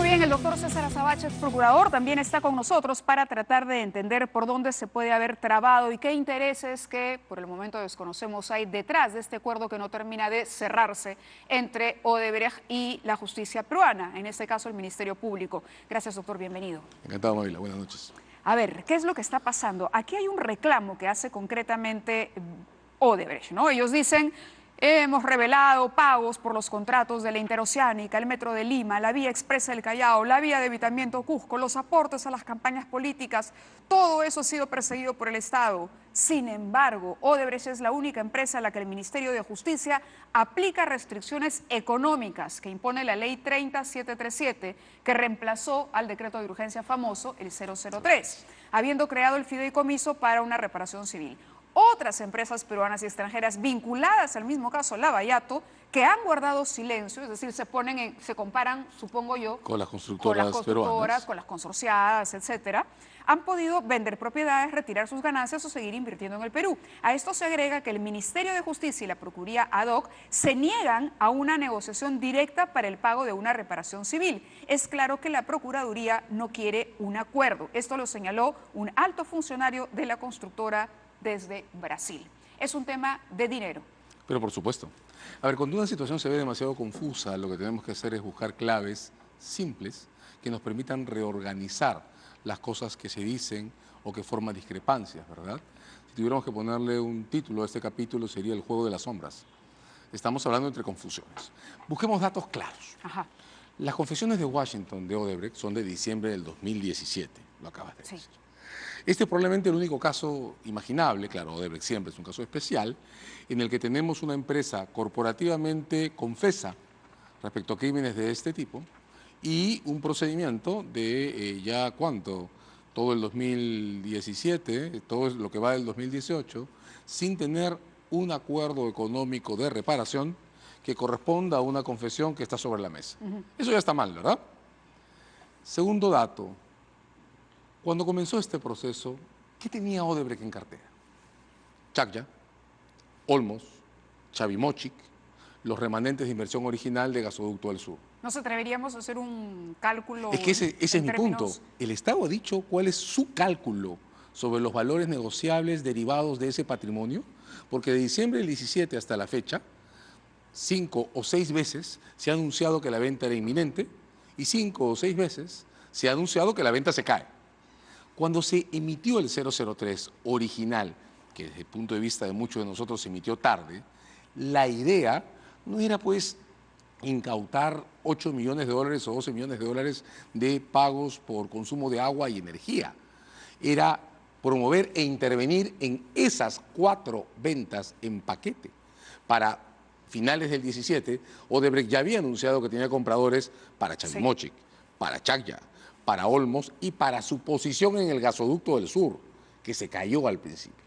bien, el doctor César Azabache, procurador, también está con nosotros para tratar de entender por dónde se puede haber trabado y qué intereses que por el momento desconocemos hay detrás de este acuerdo que no termina de cerrarse entre Odebrecht y la justicia peruana, en este caso el Ministerio Público. Gracias, doctor, bienvenido. Encantado, Mavila, buenas noches. A ver, ¿qué es lo que está pasando? Aquí hay un reclamo que hace concretamente Odebrecht, ¿no? Ellos dicen: hemos revelado pagos por los contratos de la Interoceánica, el Metro de Lima, la Vía Expresa del Callao, la Vía de Evitamiento Cusco, los aportes a las campañas políticas. Todo eso ha sido perseguido por el Estado. Sin embargo, Odebrecht es la única empresa a la que el Ministerio de Justicia aplica restricciones económicas que impone la Ley 30737, que reemplazó al decreto de urgencia famoso, el 003, habiendo creado el fideicomiso para una reparación civil. Otras empresas peruanas y extranjeras vinculadas al mismo caso Lavallato, que han guardado silencio, es decir, se comparan, supongo yo, con las constructoras peruanas, con las consorciadas, etcétera, han podido vender propiedades, retirar sus ganancias o seguir invirtiendo en el Perú. A esto se agrega que el Ministerio de Justicia y la Procuraduría ad hoc se niegan a una negociación directa para el pago de una reparación civil. Es claro que la Procuraduría no quiere un acuerdo. Esto lo señaló un alto funcionario de la constructora desde Brasil. Es un tema de dinero. Pero por supuesto. A ver, cuando una situación se ve demasiado confusa, lo que tenemos que hacer es buscar claves simples que nos permitan reorganizar las cosas que se dicen o que forman discrepancias, ¿verdad? Si tuviéramos que ponerle un título a este capítulo, sería El juego de las sombras. Estamos hablando entre confusiones. Busquemos datos claros. Ajá. Las confesiones de Washington de Odebrecht son de diciembre del 2017, lo acabas de decir. Sí. Este es probablemente el único caso imaginable, claro, Odebrecht siempre es un caso especial, en el que tenemos una empresa corporativamente confesa respecto a crímenes de este tipo y un procedimiento de ya cuánto, todo el 2017, todo lo que va del 2018, sin tener un acuerdo económico de reparación que corresponda a una confesión que está sobre la mesa. Eso ya está mal, ¿verdad? Segundo dato. Cuando comenzó este proceso, ¿qué tenía Odebrecht en cartera? Chacya, Olmos, Chavimochic, los remanentes de inversión original de Gasoducto del Sur. ¿No se atreveríamos a hacer un cálculo? Es que ese es mi punto. El Estado ha dicho cuál es su cálculo sobre los valores negociables derivados de ese patrimonio, porque de diciembre del 17 hasta la fecha, 5 o 6 veces se ha anunciado que la venta era inminente y 5 o 6 veces se ha anunciado que la venta se cae. Cuando se emitió el 003 original, que desde el punto de vista de muchos de nosotros se emitió tarde, la idea no era pues incautar 8 millones de dólares o 12 millones de dólares de pagos por consumo de agua y energía. Era promover e intervenir en esas 4 ventas en paquete. Para finales del 17, Odebrecht ya había anunciado que tenía compradores para Chavimochic, para Chacya, para Olmos y para su posición en el Gasoducto del Sur, que se cayó al principio.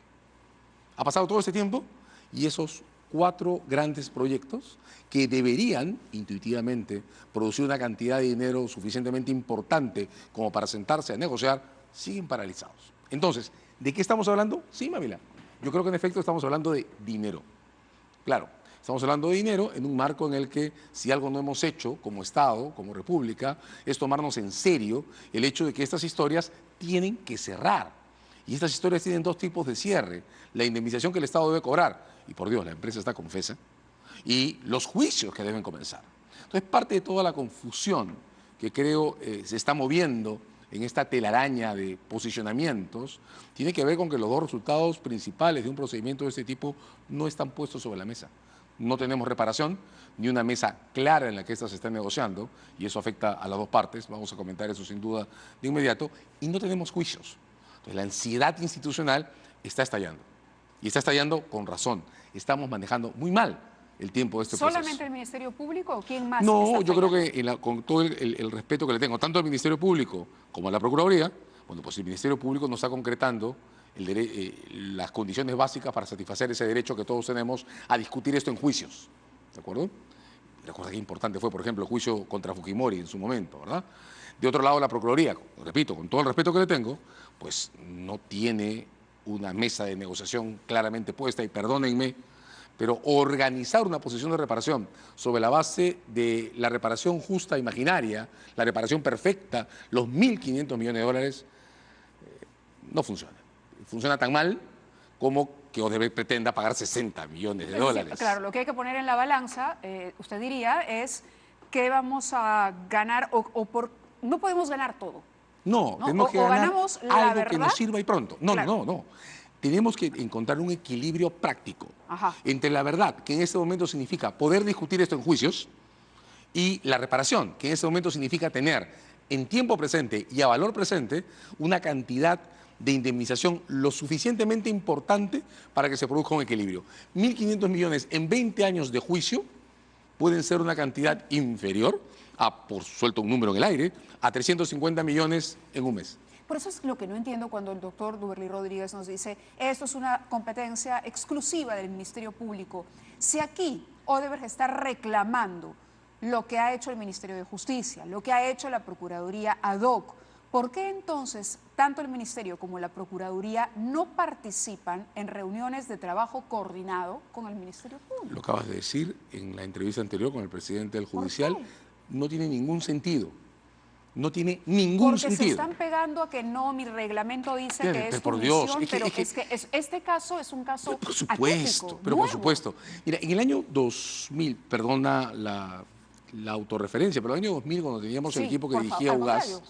Ha pasado todo este tiempo y esos 4 grandes proyectos que deberían, intuitivamente, producir una cantidad de dinero suficientemente importante como para sentarse a negociar, siguen paralizados. Entonces, ¿de qué estamos hablando? Sí, Mavila. Yo creo que en efecto estamos hablando de dinero. Claro. Estamos hablando de dinero en un marco en el que si algo no hemos hecho como Estado, como República, es tomarnos en serio el hecho de que estas historias tienen que cerrar. Y estas historias tienen 2 tipos de cierre. La indemnización que el Estado debe cobrar, y por Dios, la empresa está confesa, y los juicios que deben comenzar. Entonces, parte de toda la confusión que creo se está moviendo en esta telaraña de posicionamientos, tiene que ver con que los 2 resultados principales de un procedimiento de este tipo no están puestos sobre la mesa. No tenemos reparación, ni una mesa clara en la que ésta se está negociando, y eso afecta a las 2 partes, vamos a comentar eso sin duda de inmediato, y no tenemos juicios. Entonces la ansiedad institucional está estallando, y está estallando con razón. Estamos manejando muy mal el tiempo de este proceso. ¿Solamente el Ministerio Público o quién más? No, yo creo que con todo el respeto que le tengo, tanto al Ministerio Público como a la Procuraduría, bueno, pues el Ministerio Público no está concretando las condiciones básicas para satisfacer ese derecho que todos tenemos a discutir esto en juicios, ¿de acuerdo? Recuerda qué importante fue, por ejemplo, el juicio contra Fujimori en su momento, ¿verdad? De otro lado, la Procuraduría, repito, con todo el respeto que le tengo, pues no tiene una mesa de negociación claramente puesta, y perdónenme, pero organizar una posición de reparación sobre la base de la reparación justa imaginaria, la reparación perfecta, los 1.500 millones de dólares, no funciona. Funciona tan mal como que Odebrecht pretenda pagar 60 millones de dólares. Claro, lo que hay que poner en la balanza, usted diría, es qué vamos a ganar no podemos ganar todo. No, ¿no? tenemos que ganar ganamos la algo verdad, que nos sirva y pronto. No, claro. no. Tenemos que encontrar un equilibrio práctico entre la verdad, que en este momento significa poder discutir esto en juicios, y la reparación, que en este momento significa tener en tiempo presente y a valor presente una cantidad de indemnización lo suficientemente importante para que se produzca un equilibrio. 1.500 millones en 20 años de juicio pueden ser una cantidad inferior a, por suelto un número en el aire, a 350 millones en un mes. Por eso es lo que no entiendo cuando el doctor Duberly Rodríguez nos dice esto es una competencia exclusiva del Ministerio Público. Si aquí Odebrecht está reclamando lo que ha hecho el Ministerio de Justicia, lo que ha hecho la Procuraduría ad hoc, ¿por qué entonces tanto el Ministerio como la Procuraduría no participan en reuniones de trabajo coordinado con el Ministerio Público? Lo acabas de decir en la entrevista anterior con el presidente del Judicial. No tiene ningún sentido. No tiene ningún sentido. Porque se están pegando a que no, mi reglamento dice que es tu misión, pero este caso es un caso por supuesto, atípico, pero nuevo. por supuesto. Mira, en el año 2000, perdona la autorreferencia, pero en el año 2000, cuando teníamos el equipo que dirigía UGAS,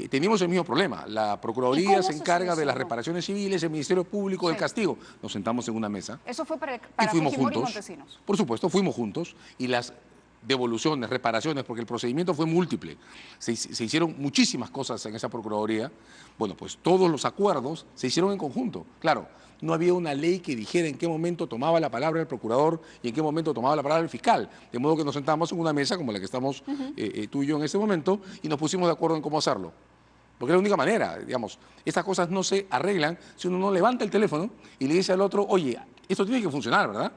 teníamos el mismo problema. La Procuraduría se encarga de las reparaciones civiles, el Ministerio Público del castigo. Nos sentamos en una mesa. Eso fue para y fuimos Fujimori juntos. Y Montesinos. Por supuesto, fuimos juntos y las devoluciones, reparaciones, porque el procedimiento fue múltiple. Se hicieron muchísimas cosas en esa Procuraduría. Bueno, pues todos los acuerdos se hicieron en conjunto. Claro, no había una ley que dijera en qué momento tomaba la palabra el procurador y en qué momento tomaba la palabra el fiscal. De modo que nos sentamos en una mesa como la que estamos tú y yo en este momento y nos pusimos de acuerdo en cómo hacerlo. Porque es la única manera, digamos. Estas cosas no se arreglan si uno no levanta el teléfono y le dice al otro, oye, esto tiene que funcionar, ¿verdad?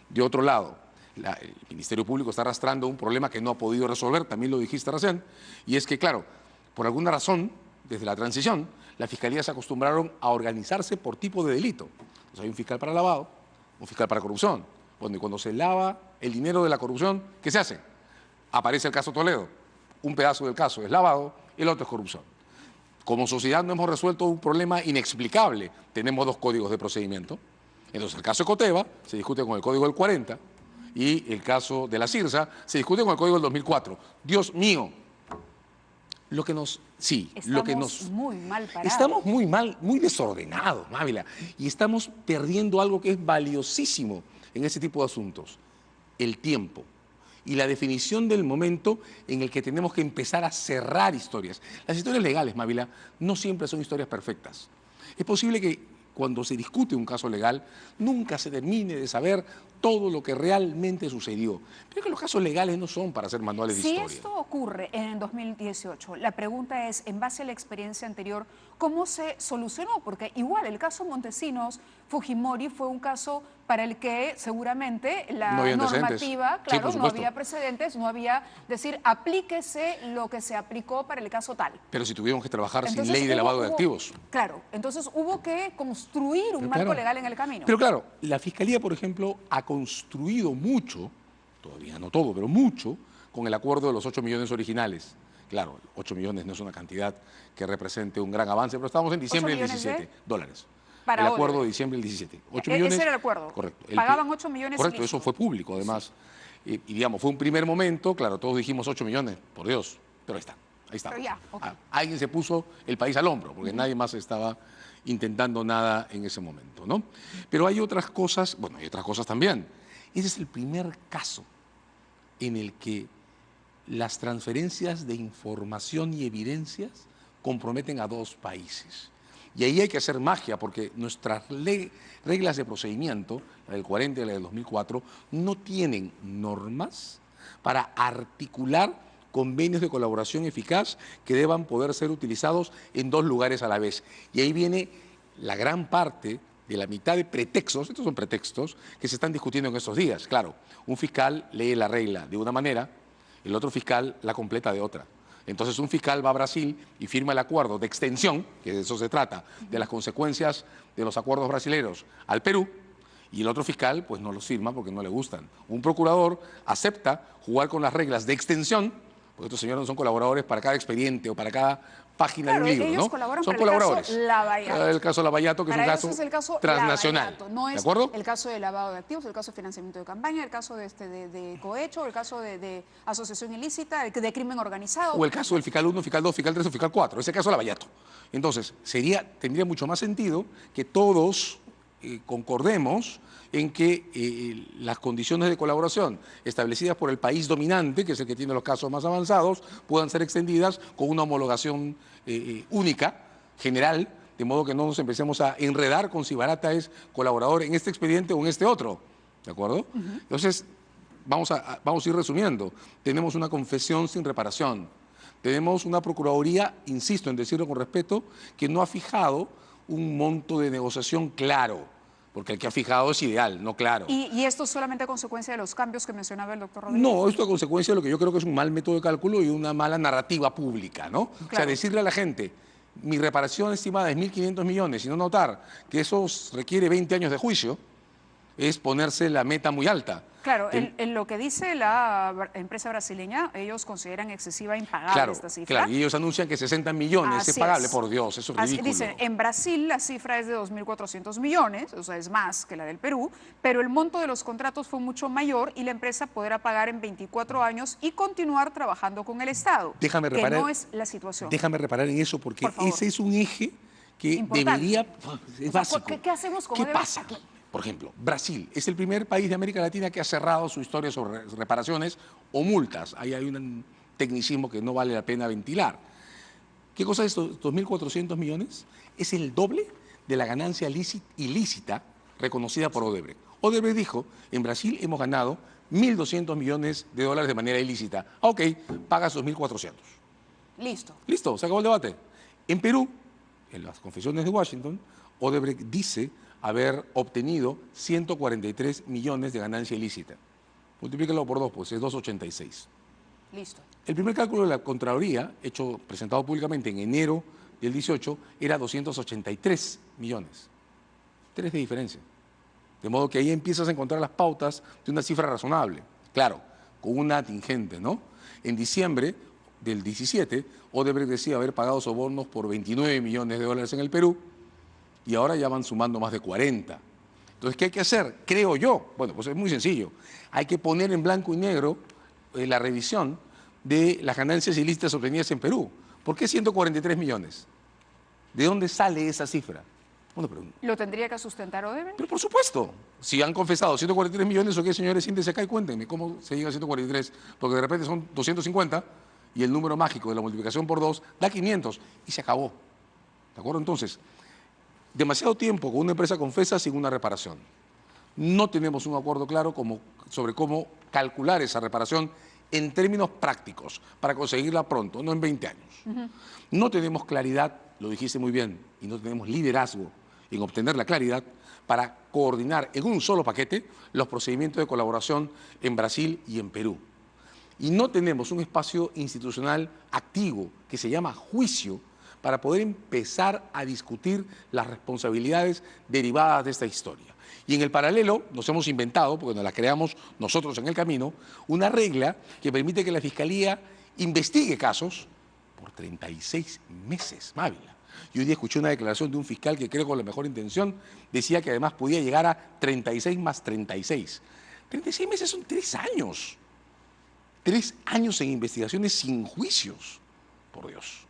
De otro lado, el Ministerio Público está arrastrando un problema que no ha podido resolver, también lo dijiste recién, y es que, claro, por alguna razón, desde la transición, las fiscalías se acostumbraron a organizarse por tipo de delito. Entonces hay un fiscal para lavado, un fiscal para corrupción. Bueno, y cuando se lava el dinero de la corrupción, ¿qué se hace? Aparece el caso Toledo. Un pedazo del caso es lavado, el otro es corrupción. Como sociedad no hemos resuelto un problema inexplicable. Tenemos 2 códigos de procedimiento. Entonces el caso de Coteva se discute con el código del 40 y el caso de la CIRSA se discute con el código del 2004. Dios mío, Estamos muy mal parados. Estamos muy mal, muy desordenados, Mávila, y estamos perdiendo algo que es valiosísimo en ese tipo de asuntos, el tiempo y la definición del momento en el que tenemos que empezar a cerrar historias. Las historias legales, Mávila, no siempre son historias perfectas. Es posible que cuando se discute un caso legal nunca se termine de saber todo lo que realmente sucedió. Pero que los casos legales no son para hacer manuales de historia. Si esto ocurre en el 2018, la pregunta es, en base a la experiencia anterior, ¿cómo se solucionó? Porque igual el caso Montesinos, Fujimori fue un caso para el que seguramente la normativa, claro, no había precedentes, no había, decir, aplíquese lo que se aplicó para el caso tal. Pero si tuvimos que trabajar sin ley de lavado de activos. Claro, entonces hubo que construir un marco legal en el camino. Pero claro, la Fiscalía, por ejemplo, ha construido mucho, todavía no todo, pero mucho, con el acuerdo de los 8 millones originales. Claro, 8 millones no es una cantidad que represente un gran avance, pero estamos en diciembre del 17, dólares. El acuerdo de diciembre del 17. 8 millones, ese era el acuerdo. Correcto. Pagaban 8 millones. Correcto, eso fue público, además. Sí. Y digamos, fue un primer momento, claro, todos dijimos 8 millones, por Dios, pero ahí está. Ahí está. Pero ya, okay. Alguien se puso el país al hombro, porque nadie más estaba intentando nada en ese momento, ¿no? Pero hay otras cosas, bueno, hay otras cosas también. Ese es el primer caso en el que las transferencias de información y evidencias comprometen a 2 países. Y ahí hay que hacer magia, porque nuestras reglas de procedimiento, la del 40 y la del 2004, no tienen normas para articular convenios de colaboración eficaz que deban poder ser utilizados en 2 lugares a la vez. Y ahí viene la gran parte de la mitad de pretextos, estos son pretextos, que se están discutiendo en estos días. Claro, un fiscal lee la regla de una manera, el otro fiscal la completa de otra. Entonces un fiscal va a Brasil y firma el acuerdo de extensión, que de eso se trata, de las consecuencias de los acuerdos brasileños al Perú, Y el otro fiscal, pues no los firma porque no le gustan. Un procurador acepta jugar con las reglas de extensión, porque estos señores no son colaboradores para cada expediente o para cada página Claro, de un libro, ellos ¿no? colaboran Son para colaboradores. el caso Lavallato. El caso Lavallato, que Para es un ellos caso es el caso transnacional. Lavallato, no ¿De es acuerdo? el caso de lavado de activos, el caso de financiamiento de campaña, el caso de cohecho, el caso de asociación ilícita, de crimen organizado. O el caso del fiscal 1, fiscal 2, fiscal 3 o fiscal 4, ese caso Lavallato. Entonces, tendría mucho más sentido que todos concordemos en que las condiciones de colaboración establecidas por el país dominante, que es el que tiene los casos más avanzados, puedan ser extendidas con una homologación única, general, de modo que no nos empecemos a enredar con si Barata es colaborador en este expediente o en este otro. ¿De acuerdo? Entonces, vamos a ir resumiendo. Tenemos una confesión sin reparación. Tenemos una Procuraduría, insisto en decirlo con respeto, que no ha fijado un monto de negociación claro, porque el que ha fijado es ideal, no claro. ¿Y esto es solamente consecuencia de los cambios que mencionaba el doctor Rodríguez? No, esto es consecuencia de lo que yo creo que es un mal método de cálculo y una mala narrativa pública, ¿no? Claro. O sea, decirle a la gente, mi reparación estimada es 1.500 millones y no notar que eso requiere 20 años de juicio, es ponerse la meta muy alta. Claro, en lo que dice la empresa brasileña, ellos consideran excesiva impagable esta cifra. Claro, y ellos anuncian que 60 millones es pagable, por Dios, eso es ridículo. Dicen, en Brasil la cifra es de 2.400 millones, o sea, es más que la del Perú, pero el monto de los contratos fue mucho mayor y la empresa podrá pagar en 24 años y continuar trabajando con el Estado, Déjame reparar, que no es la situación. Déjame reparar en eso, porque ese es un eje que Importante. debería, es básico. ¿Qué hacemos con ¿Qué Odebrecht pasa? aquí? Por ejemplo, Brasil es el primer país de América Latina que ha cerrado su historia sobre reparaciones o multas. Ahí hay un tecnicismo que no vale la pena ventilar. ¿Qué cosa es estos 2.400 millones? Es el doble de la ganancia ilícita reconocida por Odebrecht. Odebrecht dijo, en Brasil hemos ganado 1.200 millones de dólares de manera ilícita. Ah, ok, pagas 2.400. Listo. Listo, se acabó el debate. En Perú, en las confesiones de Washington, Odebrecht dice haber obtenido 143 millones de ganancia ilícita. Multiplícalo por 2, pues es 286. Listo. El primer cálculo de la Contraloría, presentado públicamente en enero del 18, era 283 millones. 3 de diferencia. De modo que ahí empiezas a encontrar las pautas de una cifra razonable. Claro, con una atingente, ¿no? En diciembre del 17, Odebrecht decía haber pagado sobornos por 29 millones de dólares en el Perú, y ahora ya van sumando más de 40. Entonces, ¿qué hay que hacer? Creo yo. Bueno, pues es muy sencillo. Hay que poner en blanco y negro la revisión de las ganancias ilícitas obtenidas en Perú. ¿Por qué 143 millones? ¿De dónde sale esa cifra? Bueno, pero ¿Lo tendría que sustentar Odebrecht? por supuesto, si han confesado 143 millones, ¿o qué, señores? Siéntense acá y cuéntenme cómo se llega a 143, porque de repente son 250 y el número mágico de la multiplicación por 2 da 500 y se acabó. ¿De acuerdo? Entonces, demasiado tiempo con una empresa confesa sin una reparación. No tenemos un acuerdo claro sobre cómo calcular esa reparación en términos prácticos para conseguirla pronto, no en 20 años. No tenemos claridad, lo dijiste muy bien, y no tenemos liderazgo en obtener la claridad para coordinar en un solo paquete los procedimientos de colaboración en Brasil y en Perú. Y no tenemos un espacio institucional activo que se llama juicio para poder empezar a discutir las responsabilidades derivadas de esta historia. Y en el paralelo nos hemos inventado, porque nos la creamos nosotros en el camino, una regla que permite que la Fiscalía investigue casos por 36 meses, Mávila. Y hoy día escuché una declaración de un fiscal que creo con la mejor intención decía que además podía llegar a 36 más 36. 36 meses son 3 años. 3 años en investigaciones sin juicios, por Dios.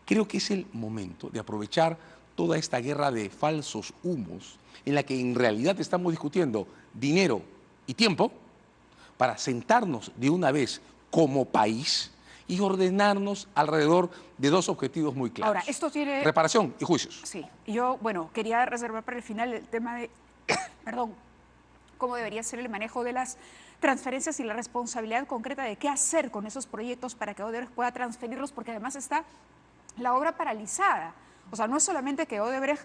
Creo que es el momento de aprovechar toda esta guerra de falsos humos en la que en realidad estamos discutiendo dinero y tiempo para sentarnos de una vez como país y ordenarnos alrededor de 2 objetivos muy claros. Ahora, esto tiene... reparación y juicios. Sí, yo, quería reservar para el final el tema de, perdón, cómo debería ser el manejo de las transferencias y la responsabilidad concreta de qué hacer con esos proyectos para que Odebrecht pueda transferirlos, porque además está la obra paralizada. O sea, no es solamente que Odebrecht,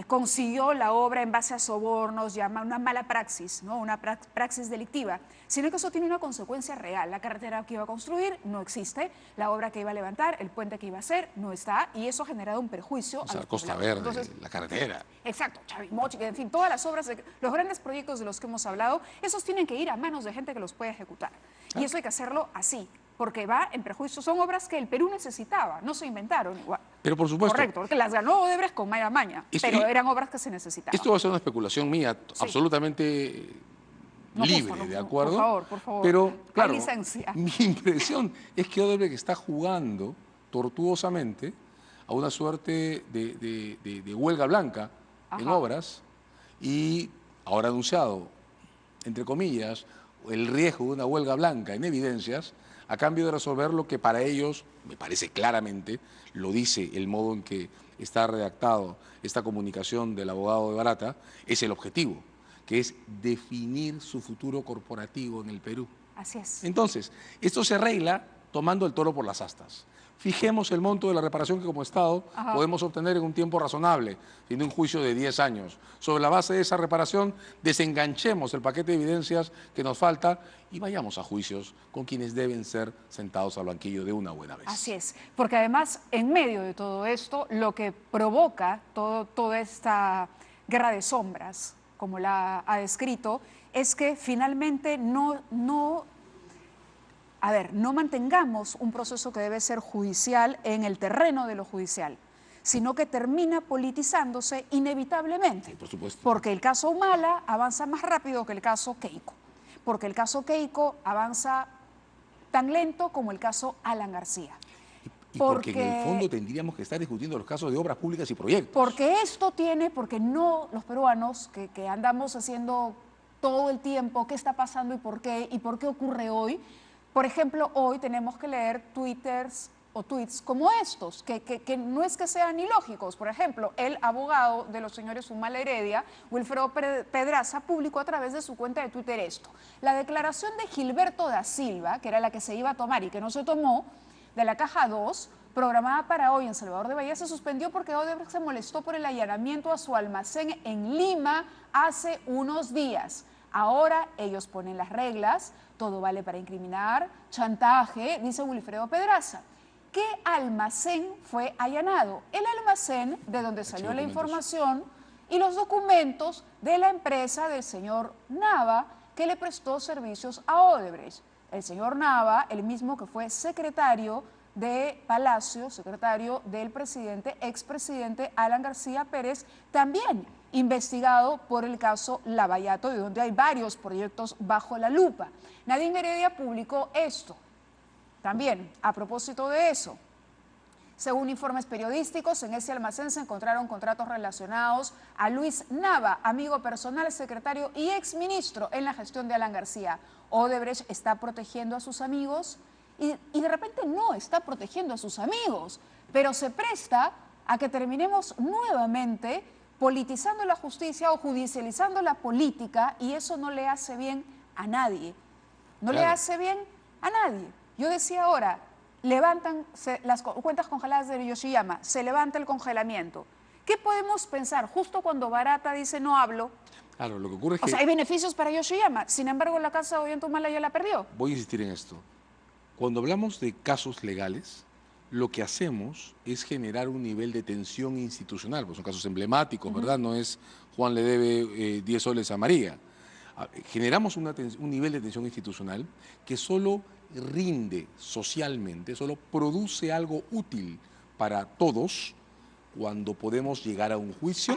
consiguió la obra en base a sobornos, llama una mala praxis, ¿no? Una praxis delictiva, sino que eso tiene una consecuencia real. La carretera que iba a construir no existe, la obra que iba a levantar, el puente que iba a hacer no está, y eso ha generado un perjuicio O sea, a los Costa poblados. Verde, Entonces, la carretera. exacto, Chavimochi, en fin, todas las obras, los grandes proyectos de los que hemos hablado, esos tienen que ir a manos de gente que los puede ejecutar. Y eso hay que hacerlo así, porque va en perjuicio. Son obras que el Perú necesitaba, no se inventaron igual. Pero por supuesto. Correcto, porque las ganó Odebrecht con Maya Maña, pero eran obras que se necesitaban. Esto va a ser una especulación mía, absolutamente libre, ¿de acuerdo? Por favor. Pero, claro, hay licencia. mi impresión es que Odebrecht está jugando tortuosamente a una suerte de huelga blanca en obras y ahora anunciado, entre comillas, el riesgo de una huelga blanca en evidencias a cambio de resolver lo que para ellos, me parece claramente, lo dice el modo en que está redactado esta comunicación del abogado de Barata, es el objetivo, que es definir su futuro corporativo en el Perú. Así es. Entonces, esto se arregla tomando el toro por las astas. Fijemos el monto de la reparación que como Estado podemos obtener en un tiempo razonable, sin un juicio de 10 años. Sobre la base de esa reparación, desenganchemos el paquete de evidencias que nos falta y vayamos a juicios con quienes deben ser sentados al banquillo de una buena vez. Así es, porque además, en medio de todo esto, lo que provoca toda esta guerra de sombras, como la ha descrito, es que finalmente no mantengamos un proceso que debe ser judicial en el terreno de lo judicial, sino que termina politizándose inevitablemente. Sí, por supuesto. Porque el caso Humala avanza más rápido que el caso Keiko, porque el caso Keiko avanza tan lento como el caso Alan García. Y porque en el fondo tendríamos que estar discutiendo los casos de obras públicas y proyectos. Porque no los peruanos que andamos haciendo todo el tiempo qué está pasando y por qué ocurre hoy. Por ejemplo, hoy tenemos que leer tweets como estos, que no es que sean ilógicos. Por ejemplo, el abogado de los señores Humala Heredia, Wilfredo Pedraza, publicó a través de su cuenta de Twitter esto. La declaración de Gilberto da Silva, que era la que se iba a tomar y que no se tomó, de la Caja 2, programada para hoy en Salvador de Bahía, se suspendió porque Odebrecht se molestó por el allanamiento a su almacén en Lima hace unos días. Ahora ellos ponen las reglas, todo vale para incriminar, chantaje, dice Wilfredo Pedraza. ¿Qué almacén fue allanado? El almacén de donde salió la información y los documentos de la empresa del señor Nava que le prestó servicios a Odebrecht. El señor Nava, el mismo que fue secretario de Palacio, secretario del expresidente Alan García Pérez, también investigado por el caso Lavallato, de donde hay varios proyectos bajo la lupa. Nadine Heredia publicó esto, también a propósito de eso. Según informes periodísticos, en ese almacén se encontraron contratos relacionados a Luis Nava, amigo personal, secretario y exministro en la gestión de Alan García. Odebrecht está protegiendo a sus amigos y de repente no está protegiendo a sus amigos, pero se presta a que terminemos nuevamente politizando la justicia o judicializando la política, y eso no le hace bien a nadie. No le hace bien a nadie. Yo decía ahora, levantan las cuentas congeladas de Yoshiyama, se levanta el congelamiento. ¿Qué podemos pensar justo cuando Barata dice no hablo? Claro, lo que ocurre es que... O sea, hay beneficios para Yoshiyama, sin embargo la casa de Ollanta ya la perdió. Voy a insistir en esto. Cuando hablamos de casos legales, lo que hacemos es generar un nivel de tensión institucional, pues son casos emblemáticos, ¿verdad? No es Juan le debe 10 soles a María. Generamos un nivel de tensión institucional que solo rinde socialmente, solo produce algo útil para todos cuando podemos llegar a un juicio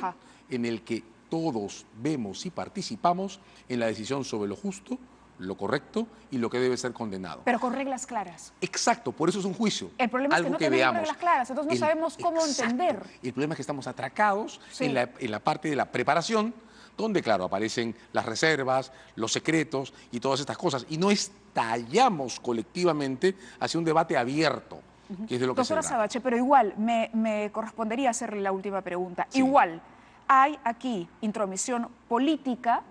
en el que todos vemos y participamos en la decisión sobre lo justo, lo correcto y lo que debe ser condenado. Pero con reglas claras. Exacto, por eso es un juicio. El problema es que no tenemos reglas claras, entonces no sabemos cómo entender. El problema es que estamos atracados en la parte de la preparación, donde, claro, aparecen las reservas, los secretos y todas estas cosas, y no estallamos colectivamente hacia un debate abierto, que es de lo que se trata. Doctora Sabache, pero igual me correspondería hacerle la última pregunta. Sí. Igual, hay aquí intromisión política,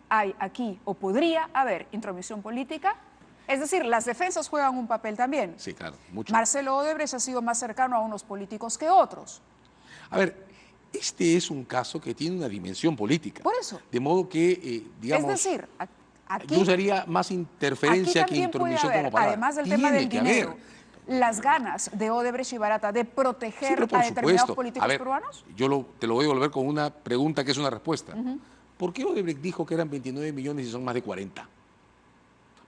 hay aquí, o podría haber intromisión política, es decir, las defensas juegan un papel también. Sí, claro, mucho. Marcelo Odebrecht ha sido más cercano a unos políticos que otros. A ver, Este es un caso que tiene una dimensión política. Por eso. De modo que, digamos... Es decir, aquí... Yo usaría más interferencia que intromisión como palabra. Además del tema del dinero, las ganas de Odebrecht y Barata de proteger a determinados políticos peruanos. Te lo voy a devolver con una pregunta que es una respuesta. ¿Por qué Odebrecht dijo que eran 29 millones y son más de 40?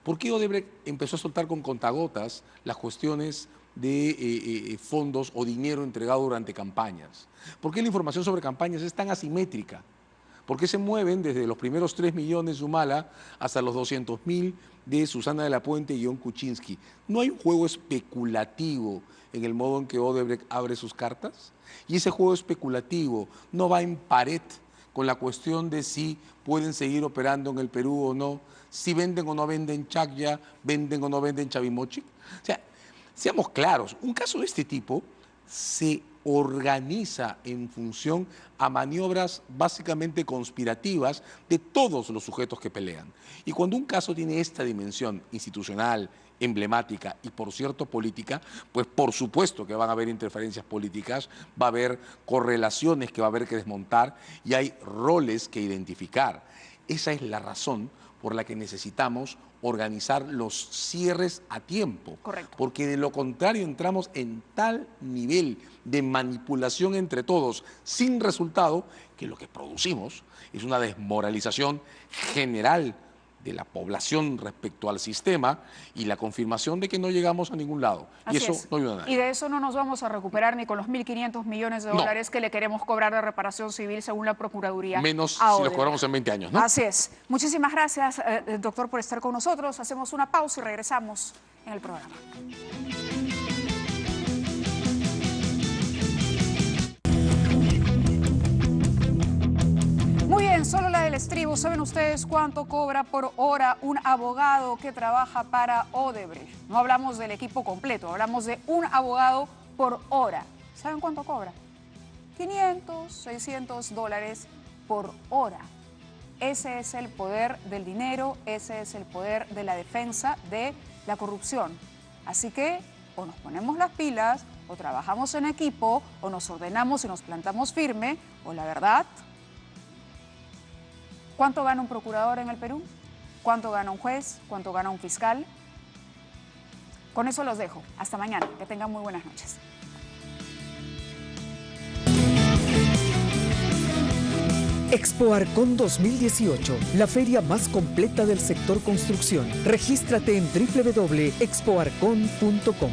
¿Por qué Odebrecht empezó a soltar con contagotas las cuestiones de fondos o dinero entregado durante campañas? ¿Por qué la información sobre campañas es tan asimétrica? ¿Por qué se mueven desde los primeros 3 millones de Humala hasta los 200.000 de Susana de la Puente y John Kuczynski? ¿No hay un juego especulativo en el modo en que Odebrecht abre sus cartas? Y ese juego especulativo no va en pared con la cuestión de si pueden seguir operando en el Perú o no, si venden o no venden Chacya, venden o no venden Chavimochic. O sea, seamos claros, un caso de este tipo se organiza en función a maniobras básicamente conspirativas de todos los sujetos que pelean. Y cuando un caso tiene esta dimensión institucional, emblemática y, por cierto, política, pues por supuesto que van a haber interferencias políticas, va a haber correlaciones que va a haber que desmontar y hay roles que identificar. Esa es la razón por la que necesitamos organizar los cierres a tiempo. Correcto. Porque de lo contrario entramos en tal nivel de manipulación entre todos sin resultado que lo que producimos es una desmoralización general de la población respecto al sistema y la confirmación de que no llegamos a ningún lado. Así y eso es. no ayuda a nadie. Y de eso no nos vamos a recuperar ni con los 1.500 millones de dólares que le queremos cobrar de reparación civil según la Procuraduría. Menos si los cobramos en 20 años, ¿no? Así es. Muchísimas gracias, doctor, por estar con nosotros. Hacemos una pausa y regresamos en el programa. Muy bien, solo la del estribo. ¿Saben ustedes cuánto cobra por hora un abogado que trabaja para Odebrecht? No hablamos del equipo completo, hablamos de un abogado por hora. ¿Saben cuánto cobra? 500, 600 dólares por hora. Ese es el poder del dinero, ese es el poder de la defensa de la corrupción. Así que o nos ponemos las pilas, o trabajamos en equipo, o nos ordenamos y nos plantamos firme, o la verdad... ¿Cuánto gana un procurador en el Perú? ¿Cuánto gana un juez? ¿Cuánto gana un fiscal? Con eso los dejo. Hasta mañana. Que tengan muy buenas noches. Expo Arcon 2018, la feria más completa del sector construcción. Regístrate en www.expoarcon.com.